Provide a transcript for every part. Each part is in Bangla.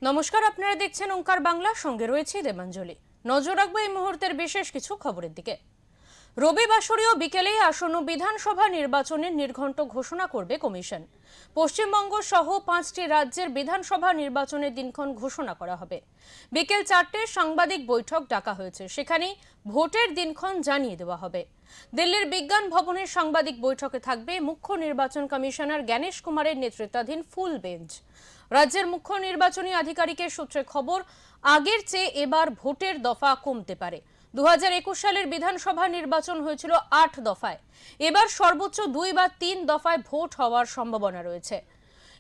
নমস্কার, আপনারা দেখছেন ওঙ্কার বাংলা, সঙ্গে রয়েছে দেবাঞ্জলি। নজর রাখবো এই মুহূর্তের বিশেষ কিছু খবরের দিকে। রবিবাসরীয় বিকেলেই আসন্ন বিধানসভা নির্বাচনের নির্ঘণ্ট ঘোষণা করবে কমিশন। পশ্চিমবঙ্গ সহ 5টি রাজ্যের বিধানসভা নির্বাচনের দিনক্ষণ ঘোষণা করা হবে। বিকেল 4টায় সাংবাদিক বৈঠক ডাকা হয়েছে, সেখানেই ভোটের দিনক্ষণ জানিয়ে দেওয়া হবে। দিল্লির বিজ্ঞান ভবনের সাংবাদিক বৈঠকে থাকবে মুখ্য নির্বাচন কমিশনার জ্ঞানেশ কুমারের নেতৃত্বাধীন ফুল বেঞ্চ। রাজ্যের মুখ্য নির্বাচনী আধিকারিকের সূত্রে খবর, আগের চেয়ে এবার ভোটের দফা কমতে পারে। 2021 সালের বিধানসভা নির্বাচন হয়েছিল 8 দফায়, এবার সর্বোচ্চ 2 বা 3 দফায় ভোট হওয়ার সম্ভাবনা রয়েছে।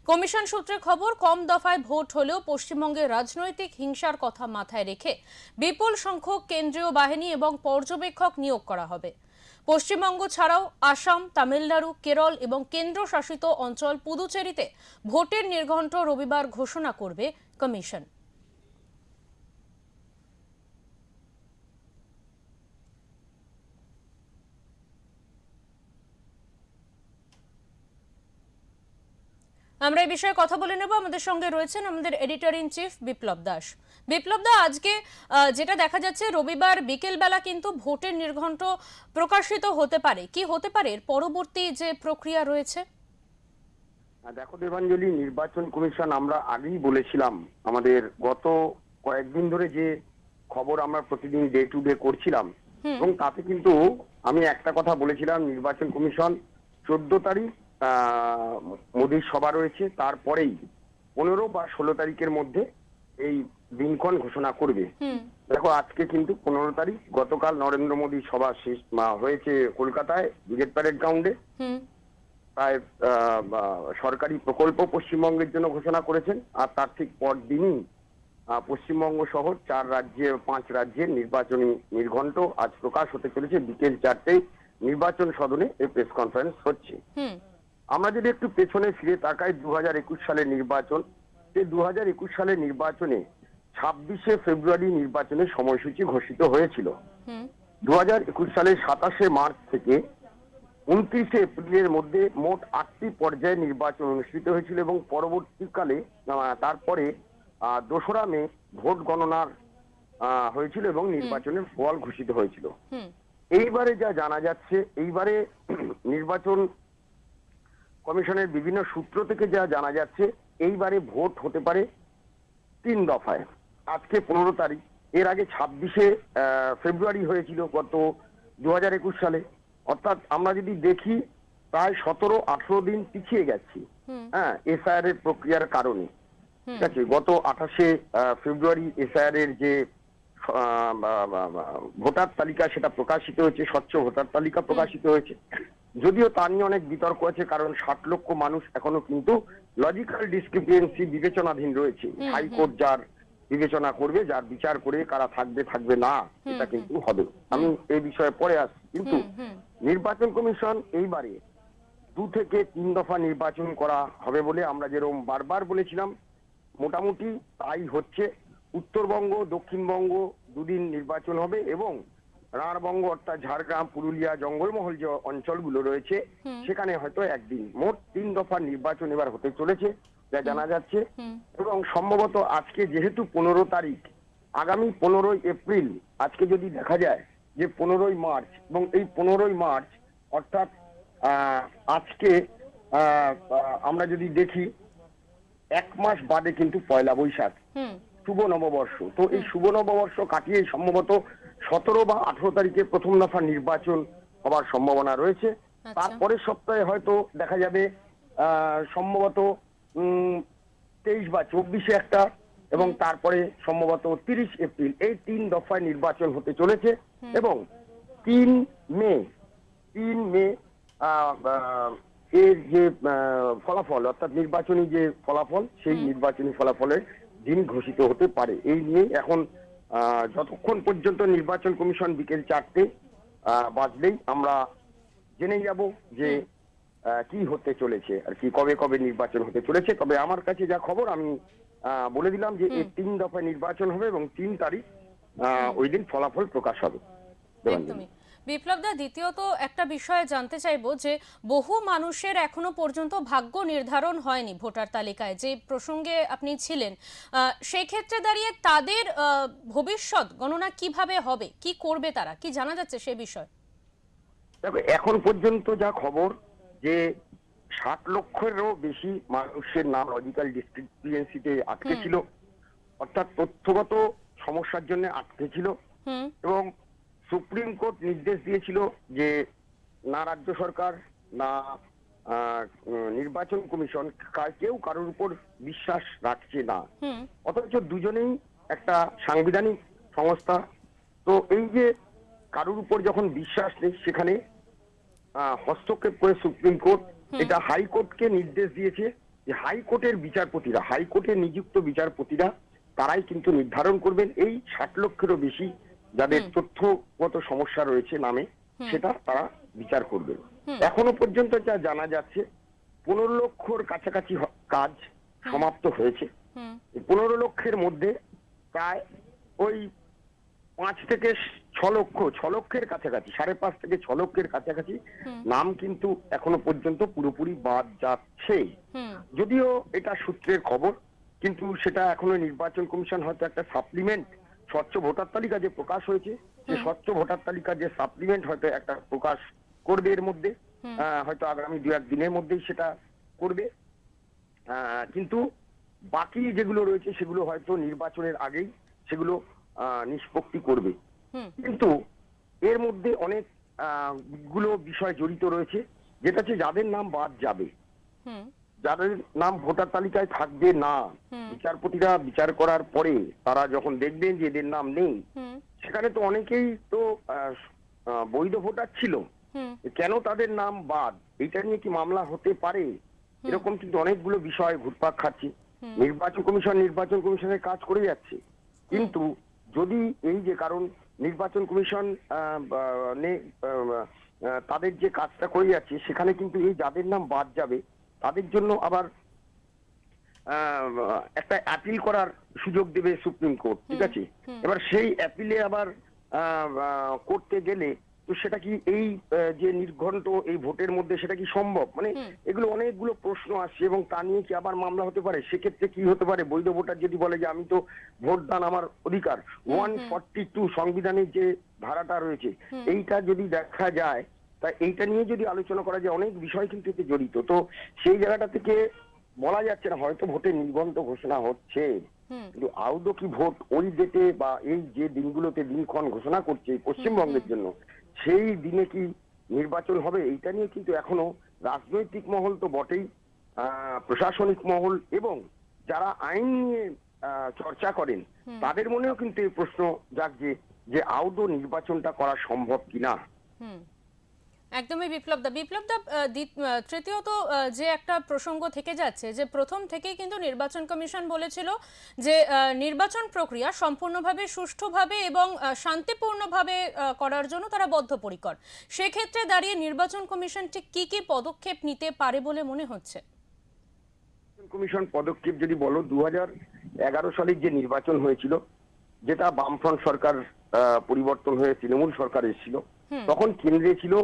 কমিশন সূত্রে খবর, কম দফায় ভোট হলেও পশ্চিমবঙ্গে রাজনৈতিক হিংসার কথা মাথায় রেখে বিপুল সংখ্যক কেন্দ্রীয় বাহিনী এবং পর্যবেক্ষক নিয়োগ করা হবে। পশ্চিমবঙ্গ ছাড়াও আসাম, তামিলনাড়ু, কেরল এবং কেন্দ্রশাসিত অঞ্চল পুদুচেরিতে ভোটের নির্ঘণ্ট রবিবার ঘোষণা করবে কমিশন। আমরা এই বিষয়ে কথা বলে নেব। আমাদের সঙ্গে রয়েছেন আমাদের এডিটর ইন চিফ বিপ্লব দাস। বিপ্লব দা, আজকে যেটা দেখা যাচ্ছে, রবিবার বিকেল বেলা কিন্তু ভোটের নির্ঘণ্ট প্রকাশিত হতে পারে। কি হতে পারে এর পরবর্তী যে প্রক্রিয়া রয়েছে? দেখো দেবাঞ্জলি, নির্বাচন কমিশন আমরা আগেই বলেছিলাম, আমাদের গত কয়েকদিন ধরে যে খবর আমরা প্রতিদিন ডে টু ডে করছিলাম, এবং তাতে কিন্তু আমি একটা কথা বলেছিলাম, নির্বাচন কমিশন 14 তারিখ মোদির সভা রয়েছে, তারপরেই 15 বা 16 তারিখের মধ্যে এই দিনক্ষণ ঘোষণা করবে। দেখো, আজকে কিন্তু 15 তারিখ, গতকাল নরেন্দ্র মোদীর সভা শেষ হয়েছে কলকাতায় ব্রিগেড প্যারেড গ্রাউন্ডে। প্রায় সরকারি প্রকল্প পশ্চিমবঙ্গের জন্য ঘোষণা করেছেন, আর তার ঠিক পরদিনই পশ্চিমবঙ্গ সহ 5 রাজ্যের নির্বাচনী নির্ঘণ্ট আজ প্রকাশ হতে চলেছে। বিকেল 4টায় নির্বাচন সদনে এই প্রেস কনফারেন্স হচ্ছে। আমরা যদি একটু পেছনে ফিরে তাকাই, 2021 সালের নির্বাচন, সেই 2021 সালের নির্বাচনে 26শে ফেব্রুয়ারি নির্বাচনের সময়সূচি ঘোষিত হয়েছিল। 2021 সালের 27শে মার্চ থেকে 29শে এপ্রিলের মধ্যে মোট 8টি পর্যায়ে নির্বাচন অনুষ্ঠিত হয়েছিল, এবং পরবর্তীকালে তারপরে 2রা মে ভোট গণনার হয়েছিল এবং নির্বাচনের ফল ঘোষিত হয়েছিল। এইবারে যা জানা যাচ্ছে, এইবারে নির্বাচন কমিশনের বিভিন্ন সূত্র থেকে যা জানা যাচ্ছে, এইবারে ভোট হতে পারে 3 দফায়। আজকে 15 তারিখ, এর আগে 26শে ফেব্রুয়ারি হয়েছিল গত 2021 সালে। অর্থাৎ আমরা যদি দেখি, প্রায় 17-18 দিন পিছিয়ে গেছি, হ্যাঁ, এসআইআর এর প্রক্রিয়ার কারণে। ঠিক আছে, গত 28শে ফেব্রুয়ারি এসআইআর এর যে ভোটার তালিকা সেটা প্রকাশিত হয়েছে, স্বচ্ছ ভোটার তালিকা প্রকাশিত হয়েছে। যদিও তা নিয়ে অনেক বিতর্ক আছে, কারণ 60 লক্ষ মানুষ এখনো কিন্তু লজিক্যাল ডিসক্রিমিনেন্সি বিবেচনাধীন রয়েছে। হাইকোর্ট যার বিবেচনা করবে, যার বিচার করে কারা থাকবে থাকবে না, এটা কিন্তু হবে। আমি এই বিষয়ে পরে আসছি। কিন্তু নির্বাচন কমিশন এইবারে 2 থেকে 3 দফা নির্বাচন করা হবে বলে আমরা যেরকম বারবার বলেছিলাম, মোটামুটি তাই হচ্ছে। উত্তরবঙ্গ, দক্ষিণবঙ্গ 2 দিন নির্বাচন হবে, এবং রাঢ়বঙ্গ অর্থাৎ ঝাড়গ্রাম, পুরুলিয়া, জঙ্গলমহল যে অঞ্চলগুলো রয়েছে সেখানে হয়তো 1 দিন। মোট 3 দফা নির্বাচন এবার হতে চলেছে যা জানা যাচ্ছে। এবং সম্ভবত আজকে যেহেতু 15 তারিখ, আগামী 15ই এপ্রিল, আজকে যদি দেখা যায় যে 15ই মার্চ, এবং এই 15ই মার্চ অর্থাৎ আজকে আমরা যদি দেখি 1 মাস বাদে কিন্তু পয়লা বৈশাখ, শুভ নববর্ষ। তো এই শুভ নববর্ষ কাটিয়ে সম্ভবত 17 বা 18 তারিখে প্রথম দফা নির্বাচন হবার সম্ভাবনা রয়েছে। তারপরের সপ্তাহে হয়তো দেখা যাবে সম্ভবত 23 বা 24-এ একটা, এবং তারপরে সম্ভবত 30 এপ্রিল। এই 3 দফায় নির্বাচন হতে চলেছে। এবং 3 মে এর যে ফলাফল, অর্থাৎ নির্বাচনী যে ফলাফল, সেই নির্বাচনী ফলাফলের দিন ঘোষিত হতে পারে। এই নিয়ে এখন যতক্ষণ পর্যন্ত নির্বাচন কমিশন বিকেল 4টে বাজলেই আমরা জেনে যাব যে কি হতে চলেছে, আর কি কবে কবে নির্বাচন হতে চলেছে। তবে আমার কাছে যা খবর, আমি বলে দিলাম যে এই 3 দফায় নির্বাচন হবে, এবং 3 তারিখ ওই দিন ফলাফল প্রকাশ হবে। বিপ্লবদা, দ্বিতীয়ত একটা বিষয়ে জানতে চাইবো যে বহু মানুষের এখনো পর্যন্ত ভাগ্য নির্ধারণ হয়নি ভোটার তালিকায়, যে প্রসঙ্গে আপনি ছিলেন। সেই ক্ষেত্রে দাঁড়িয়ে তাদের ভবিষ্যৎ গণনা কিভাবে হবে, কি করবে তারা, কি জানা যাচ্ছে সে বিষয়ে? দেখো, এখন পর্যন্ত যা খবর যে 60 লক্ষেরও বেশি মানুষের নাম লজিক্যাল ডিসক্রিপিয়েন্সিতে আটকে ছিল, অর্থাৎ তথ্যগত সমস্যার জন্য আটকে ছিল। হুম এবং সুপ্রিম কোর্ট নির্দেশ দিয়েছিল যে না রাজ্য সরকার না নির্বাচন কমিশন কেউ কারোর উপর বিশ্বাস রাখছে না। হুম অথচ দুজনেই একটা সাংবিধানিক সংস্থা। তো এই যে কারোর উপর যখন বিশ্বাস নেই, সেখানে হস্তক্ষেপ করে সুপ্রিম কোর্ট এটা হাইকোর্টকে নির্দেশ দিয়েছে যে হাইকোর্টের বিচারপতিরা, হাইকোর্টে নিযুক্ত বিচারপতিরা তারাই কিন্তু নির্ধারণ করবেন এই 60 লক্ষেরও বেশি যাদের তথ্যগত সমস্যা রয়েছে নামে, সেটা তারা বিচার করবেন। এখনো পর্যন্ত যা জানা যাচ্ছে 15 লক্ষর কাছাকাছি কাজ সমাপ্ত হয়েছে। হুম 15 লক্ষের মধ্যে প্রায় ওই 5 থেকে 6 লক্ষের কাছাকাছি, 5.5 থেকে 6 লক্ষের কাছাকাছি নাম কিন্তু এখনো পর্যন্ত পুরোপুরি বাদ যাচ্ছে। হুম যদিও এটা সূত্রের খবর, কিন্তু সেটা এখনো নির্বাচন কমিশন হয়তো একটা সাপ্লিমেন্ট, স্বচ্ছ ভোটার তালিকা যে প্রকাশ হয়েছে, সেই স্বচ্ছ ভোটার তালিকা যে সাপ্লিমেন্ট হয়তো একটা প্রকাশ করবে এর মধ্যে, হয়তো আগামী 2-1 দিনের মধ্যেই সেটা করবে। কিন্তু বাকি যেগুলো রয়েছে সেগুলো হয়তো নির্বাচনের আগেই সেগুলো নিষ্পত্তি করবে। হুম কিন্তু এর মধ্যে অনেক গুলো বিষয় জড়িত রয়েছে, যেটা হচ্ছে যাদের নাম বাদ যাবে, হুম যাদের নাম ভোটার তালিকায় থাকবে না, বিচারপতিরা বিচার করার পরে তারা যখন দেখবেন যে এদের নাম নেই, হুম সেখানে তো অনেকেই তো বৈধ ভোটার ছিল, হুম কেন তাদের নাম বাদ, এটা নিয়ে কি মামলা হতে পারে? এরকম কিন্তু অনেকগুলো বিষয় ঘুরপাক খাচ্ছে। নির্বাচন কমিশনের কাজ করে যাচ্ছে, কিন্তু যদি এই যে কারণ নির্বাচন কমিশন তাদের যে কাজটা করে যাচ্ছে, সেখানে কিন্তু এই যাদের নাম বাদ যাবে তাদের জন্য আবার একটা অ্যাপিল করার সুযোগ দেবে সুপ্রিম কোর্ট, ঠিক আছে? এবার সেই অ্যাপিলে আবার করতে গেলে তো সেটা কি এই যে নির্ঘণ্ট এই ভোটের মধ্যে সেটা কি সম্ভব? মানে এগুলো অনেকগুলো প্রশ্ন আসছে, এবং তা নিয়ে কি আবার মামলা হতে পারে? সেক্ষেত্রে কি হতে পারে, বৈধ ভোটার যদি বলে যে আমি তো ভোট দান আমার অধিকার, 142 সংবিধানের যে ধারাটা রয়েছে, এইটা যদি দেখা যায়, তা এইটা নিয়ে যদি আলোচনা করা যায়, অনেক বিষয় কিন্তু এতে জড়িত। তো সেই জায়গাটা থেকে বলা যাচ্ছে না, হয়তো ভোটের নির্ঘণ্ট ঘোষণা হচ্ছে, কিন্তু আদৌ কি ভোট ওই ডেটে বা এই যে দিনগুলোতে দিনক্ষণ ঘোষণা করছে পশ্চিমবঙ্গের জন্য, সেই দিনে কি নির্বাচন হবে, এইটা নিয়ে কিন্তু এখনো রাজনৈতিক মহল তো বটেই, প্রশাসনিক মহল এবং যারা আইন নিয়ে চর্চা করেন তাদের মনেও কিন্তু এই প্রশ্ন জাগছে যে আদৌ নির্বাচনটা করা সম্ভব কিনা। হুম একদমই বিপ্লবদা। তৃতীয়ত যে একটা প্রসঙ্গ থেকে যাচ্ছে, যে প্রথম থেকেই কিন্তু নির্বাচন কমিশন বলেছিল যে নির্বাচন প্রক্রিয়া সম্পূর্ণভাবে সুষ্ঠুভাবে এবং শান্তিপূর্ণভাবে করার জন্য তারা বদ্ধপরিকর। সেক্ষেত্রে দাঁড়িয়ে নির্বাচন কমিশন ঠিক কি কি পদক্ষেপ নিতে পারে বলে মনে হচ্ছে? কমিশন পদক্ষেপ যদি বলো, 2011 সালের যে নির্বাচন হয়েছিল, যেটা বামফ্রন্ট সরকার পরিবর্তন হয়ে তৃণমূল সরকার এসেছিল, তখন কেন্দ্রে ছিল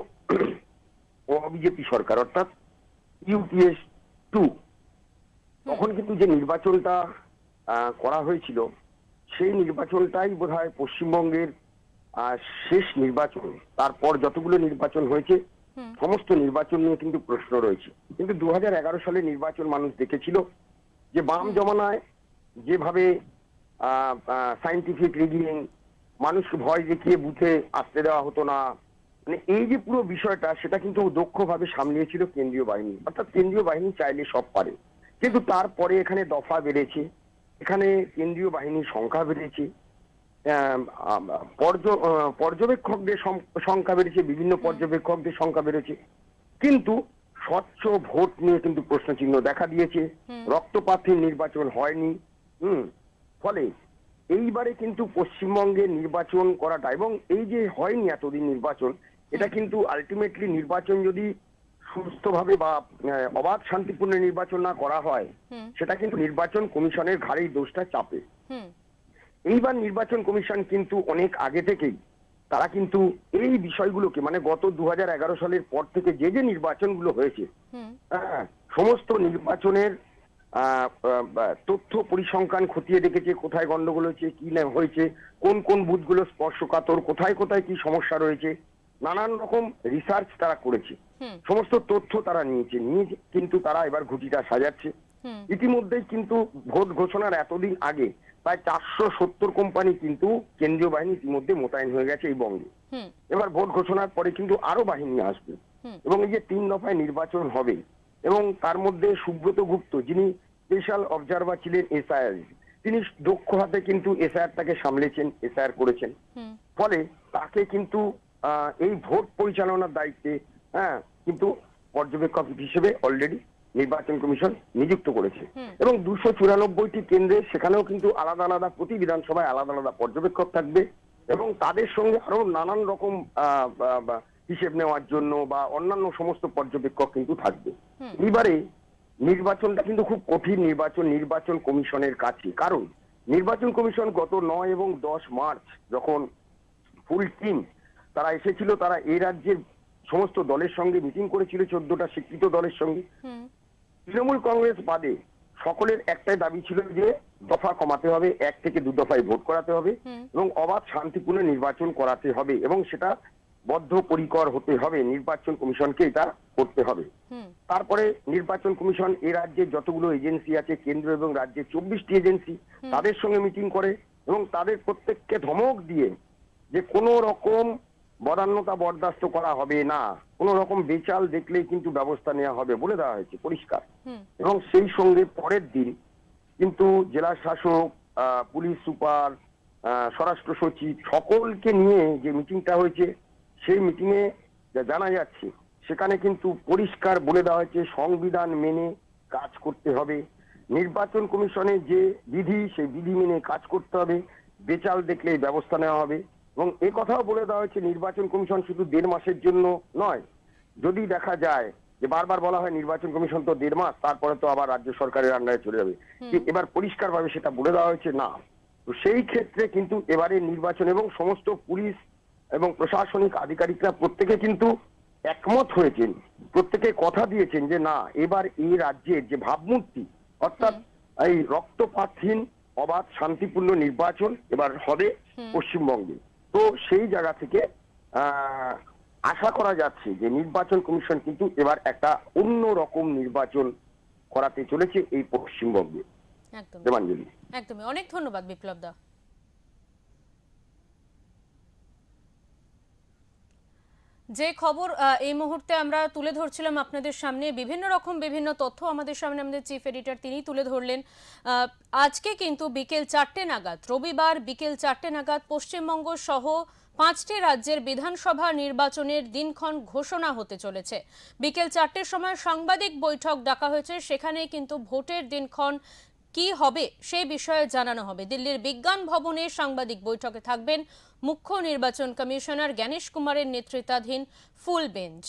বিজেপি সরকার, অর্থাৎ ইউপিএস 2। তখন কিন্তু যে নির্বাচনটা করা হয়েছিল, সেই নির্বাচনটাই বোধহয় পশ্চিমবঙ্গের শেষ নির্বাচন। তারপর যতগুলো নির্বাচন হয়েছে সমস্ত নির্বাচন নিয়ে কিন্তু প্রশ্ন রয়েছে। কিন্তু 2011 সালে নির্বাচন মানুষ দেখেছিল যে বাম জমানায় যেভাবে সায়েন্টিফিক রিগিং, মানুষকে ভয় দেখিয়ে বুথে আসতে দেওয়া হতো না, মানে এই যে পুরো বিষয়টা, সেটা কিন্তু দক্ষভাবে সামলিয়েছিল কেন্দ্রীয় বাহিনী। অর্থাৎ কেন্দ্রীয় বাহিনী চাইলে সব পারে, কিন্তু তারপরে এখানে দফা বেড়েছে, এখানে কেন্দ্রীয় বাহিনীর সংখ্যা বেড়েছে, পর্যবেক্ষকদের সংখ্যা বেড়েছে, বিভিন্ন পর্যবেক্ষকদের সংখ্যা বেড়েছে, কিন্তু স্বচ্ছ ভোট নিয়ে কিন্তু প্রশ্নচিহ্ন দেখা দিয়েছে। রক্তপাতের নির্বাচন হয়নি। ফলে এইবারে কিন্তু পশ্চিমবঙ্গে নির্বাচন করাটা, এবং এই যে হয়নি এতদিন নির্বাচন, এটা কিন্তু আলটিমেটলি নির্বাচন যদি সুস্থভাবে বা অবাধ শান্তিপূর্ণ নির্বাচন না করা হয়, সেটা কিন্তু নির্বাচন কমিশনের ঘাড়েই দোষটা চাপে। এইবার নির্বাচন কমিশন কিন্তু অনেক আগে থেকেই তারা কিন্তু এই বিষয়গুলোকে মানে গত 2011 সালের পর থেকে যে যে নির্বাচনগুলো হয়েছে, হ্যাঁ, সমস্ত নির্বাচনের তথ্য পরিসংখ্যান খতিয়ে দেখেছে, কোথায় গন্ডগোল হয়েছে, কি না হয়েছে, কোন কোন বুথগুলো স্পর্শকাতর, কোথায় কোথায় কি সমস্যা রয়েছে, নানান রকম রিসার্চ তারা করেছে, সমস্ত তথ্য তারা নিয়ে কিন্তু তারা এবার ঘুঁটিটা সাজাচ্ছে। ইতিমধ্যেই কিন্তু ভোট ঘোষণার এতদিন আগে প্রায় 470 কোম্পানি কিন্তু কেন্দ্রীয় বাহিনী ইতিমধ্যে মোতায়েন হয়ে গেছে এই বঙ্গে। এবার ভোট ঘোষণার পরে কিন্তু আরো বাহিনী আসবে এবং এই যে 3 দফায় নির্বাচন হবে এবং তার মধ্যে সুব্রত গুপ্ত, যিনি স্পেশাল অবজারভার ছিলেন এসআইআর, তিনি দক্ষ হাতে কিন্তু এসআইআরটাকে সামলেছেন, এসআইআর করেছেন, ফলে তাকে কিন্তু এই ভোট পরিচালনার দায়িত্বে, হ্যাঁ, কিন্তু পর্যবেক্ষক হিসেবে অলরেডি নির্বাচন কমিশন নিযুক্ত করেছে এবং 294টি কেন্দ্রে সেখানেও কিন্তু আলাদা আলাদা, প্রতি বিধানসভায় আলাদা আলাদা পর্যবেক্ষক থাকবে এবং তাদের সঙ্গে আরো নানান রকম হিসেব নেওয়ার জন্য বা অন্যান্য সমস্ত পর্যবেক্ষক কিন্তু থাকবে। এবারে নির্বাচনটা কিন্তু খুব কঠিন নির্বাচন কমিশনের কাছে, কারণ নির্বাচন কমিশন গত 9 এবং 10 মার্চ যখন ফুল টিম তারা এসেছিল, তারা এই রাজ্যের সমস্ত দলের সঙ্গে মিটিং করেছিল, 14টা স্বীকৃত দলের সঙ্গে। তৃণমূল কংগ্রেস বাদে সকলের একটাই দাবি ছিল যে দফা কমাতে হবে, 1 থেকে 2 দফায় ভোট করাতে হবে এবং অবাধ শান্তিপূর্ণ নির্বাচন করাতে হবে এবং সেটা বদ্ধপরিকর হতে হবে, নির্বাচন কমিশনকে এটা করতে হবে। তারপরে নির্বাচন কমিশন এ রাজ্যের যতগুলো এজেন্সি আছে, কেন্দ্র এবং রাজ্যের 24টি এজেন্সি, তাদের সঙ্গে মিটিং করে এবং তাদের প্রত্যেককে ধমক দিয়ে যে কোনো রকম বদান্যতা বরদাস্ত করা হবে না, কোন রকম বেচাল দেখলেই কিন্তু ব্যবস্থা নেওয়া হবে বলে দেওয়া হয়েছে পরিষ্কার। এবং সেই সঙ্গে পরের দিন কিন্তু জেলা শাসক, পুলিশ সুপার, স্বরাষ্ট্র সচিব সকলকে নিয়ে যে মিটিংটা হয়েছে, সেই মিটিং এ যা জানা যাচ্ছে সেখানে কিন্তু পরিষ্কার বলে দেওয়া হয়েছে সংবিধান মেনে কাজ করতে হবে, নির্বাচন কমিশনের যে বিধি সেই বিধি মেনে কাজ করতে হবে, বেচাল দেখলে ব্যবস্থা নেওয়া হবে এবং এ কথাও বলে দেওয়া হয়েছে নির্বাচন কমিশন শুধু 1.5 মাসের জন্য নয়, যদি দেখা যায় যে বারবার বলা হয় নির্বাচন কমিশন তো 1.5 মাস, তারপরে তো আবার রাজ্য সরকারের আন্ডারে চলে যাবে, এবার পরিষ্কার ভাবে সেটা বলে দেওয়া হয়েছে না। তো সেই ক্ষেত্রে কিন্তু এবারে নির্বাচন এবং সমস্ত পুলিশ এবং প্রশাসনিক আধিকারিকরা প্রত্যেকে কিন্তু একমত হয়েছেন, প্রত্যেকে কথা দিয়েছেন যে না, এবার এই রাজ্যের যে ভাবমূর্তি, অর্থাৎ এই রক্তপাতহীন অবাধ শান্তিপূর্ণ নির্বাচন এবার হবে পশ্চিমবঙ্গে। তো সেই জায়গা থেকে আশা করা যাচ্ছে যে নির্বাচন কমিশন কিন্তু এবার একটা অন্য রকম নির্বাচন করাতে চলেছে এই পশ্চিমবঙ্গে। একদমই। অনেক ধন্যবাদ বিপ্লব দা। যে খবর এই মুহূর্তে আমরা তুলে ধরছিলাম আপনাদের সামনে, বিভিন্ন তথ্য আমাদের সামনে আমাদের চিফ এডিটর তিনি তুলে ধরলেন। আজকে কিন্তু বিকেল 4টে নাগাদ, রবিবার বিকেল 4টে নাগাদ পশ্চিমবঙ্গ সহ 5টি রাজ্যের বিধানসভা নির্বাচনের দিনক্ষণ ঘোষণা হতে চলেছে। বিকেল 4টের সময় সাংবাদিক বৈঠক ডাকা হয়েছে, সেখানে কিন্তু ভোটের দিনক্ষণ কি হবে সেই বিষয়ে জানানো হবে। দিল্লির বিজ্ঞান ভবনে সাংবাদিক বৈঠকে থাকবেন মুখ্য নির্বাচন কমিশনার জ্ঞানেশ কুমারের নেতৃত্বাধীন ফুল বেঞ্চ।